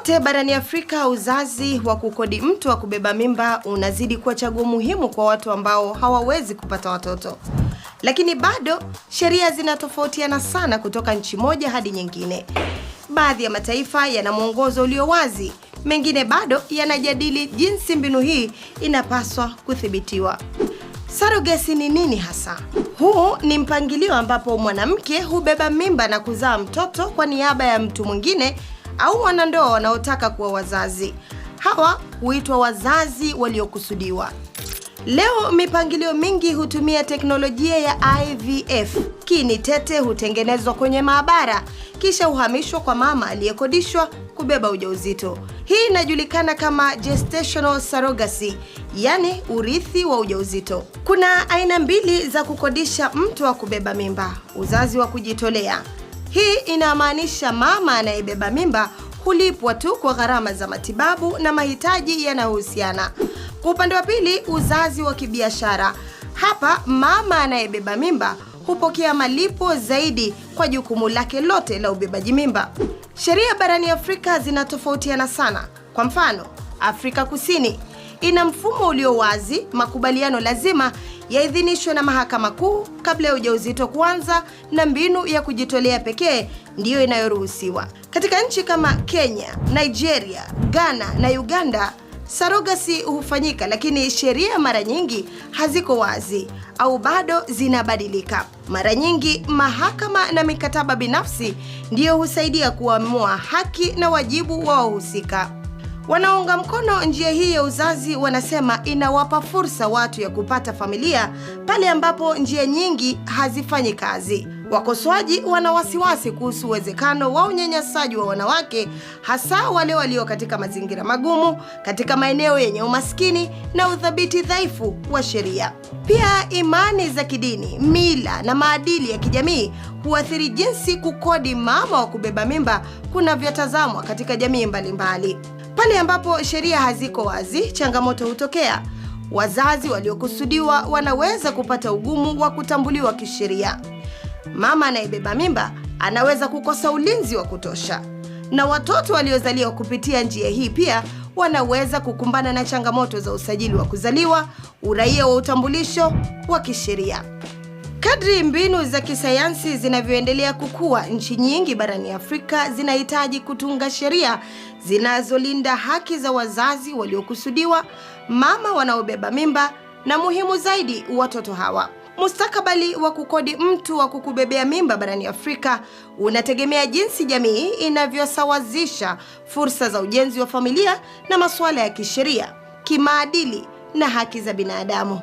Kote barani Afrika, uzazi wa kukodi mtu wa kubeba mimba unazidi kuwa chaguo muhimu kwa watu ambao hawawezi kupata watoto. Lakini bado sheria zinatofautiana sana kutoka nchi moja hadi nyingine. Baadhi ya mataifa yana mwongozo ulio wazi, mengine bado yanajadili jinsi mbinu hii inapaswa kuthibitiwa. Surrogacy ni nini hasa? Huu ni mpangilio ambapo mwanamke hubeba mimba na kuzaa mtoto kwa niaba ya mtu mwingine au wanandoa wanaotaka kuwa wazazi. Hawa huitwa wazazi waliokusudiwa. Leo mipangilio mingi hutumia teknolojia ya IVF. Kiini tete hutengenezwa kwenye maabara kisha huhamishwa kwa mama aliyekodishwa kubeba ujauzito. Hii inajulikana kama gestational surrogacy, yani urithi wa ujauzito. Kuna aina mbili za kukodisha mtu wa kubeba mimba: uzazi wa kujitolea. Hii inamaanisha mama anayebeba mimba hulipwa tu kwa gharama za matibabu na mahitaji yanayohusiana. Kwa upande wa pili, uzazi wa kibiashara. Hapa mama anayebeba mimba hupokea malipo zaidi kwa jukumu lake lote la ubebaji mimba. Sheria barani Afrika zinatofautiana sana. Kwa mfano, Afrika Kusini ina mfumo ulio wazi, makubaliano lazima yaidhinishwe na mahakama kuu kabla ya ujauzito kuanza, na mbinu ya kujitolea pekee ndiyo inayoruhusiwa. Katika nchi kama Kenya, Nigeria, Ghana na Uganda, surrogacy hufanyika, lakini sheria mara nyingi haziko wazi au bado zinabadilika. Mara nyingi mahakama na mikataba binafsi ndiyo husaidia kuamua haki na wajibu wa wahusika. Wanaunga mkono njia hii ya uzazi wanasema inawapa fursa watu ya kupata familia pale ambapo njia nyingi hazifanyi kazi. Wakosoaji wana wasiwasi kuhusu uwezekano wa unyanyasaji wa wanawake, hasa wale walio katika mazingira magumu, katika maeneo yenye umaskini na udhabiti dhaifu wa sheria. Pia imani za kidini, mila na maadili ya kijamii huathiri jinsi kukodi mama wa kubeba mimba kunavyotazamwa katika jamii mbalimbali. Pale ambapo sheria haziko wazi, changamoto hutokea. Wazazi waliokusudiwa wanaweza kupata ugumu wa kutambuliwa kisheria. Mama anayebeba mimba anaweza kukosa ulinzi wa kutosha, na watoto waliozaliwa kupitia njia hii pia wanaweza kukumbana na changamoto za usajili wa kuzaliwa, uraia wa utambulisho wa kisheria. Kadri mbinu za kisayansi zinavyoendelea kukua, nchi nyingi barani Afrika zinahitaji kutunga sheria zinazolinda haki za wazazi waliokusudiwa, mama wanaobeba mimba, na muhimu zaidi, watoto hawa. Mustakabali wa kukodi mtu wa kukubebea mimba barani Afrika unategemea jinsi jamii inavyosawazisha fursa za ujenzi wa familia na masuala ya kisheria, kimaadili na haki za binadamu.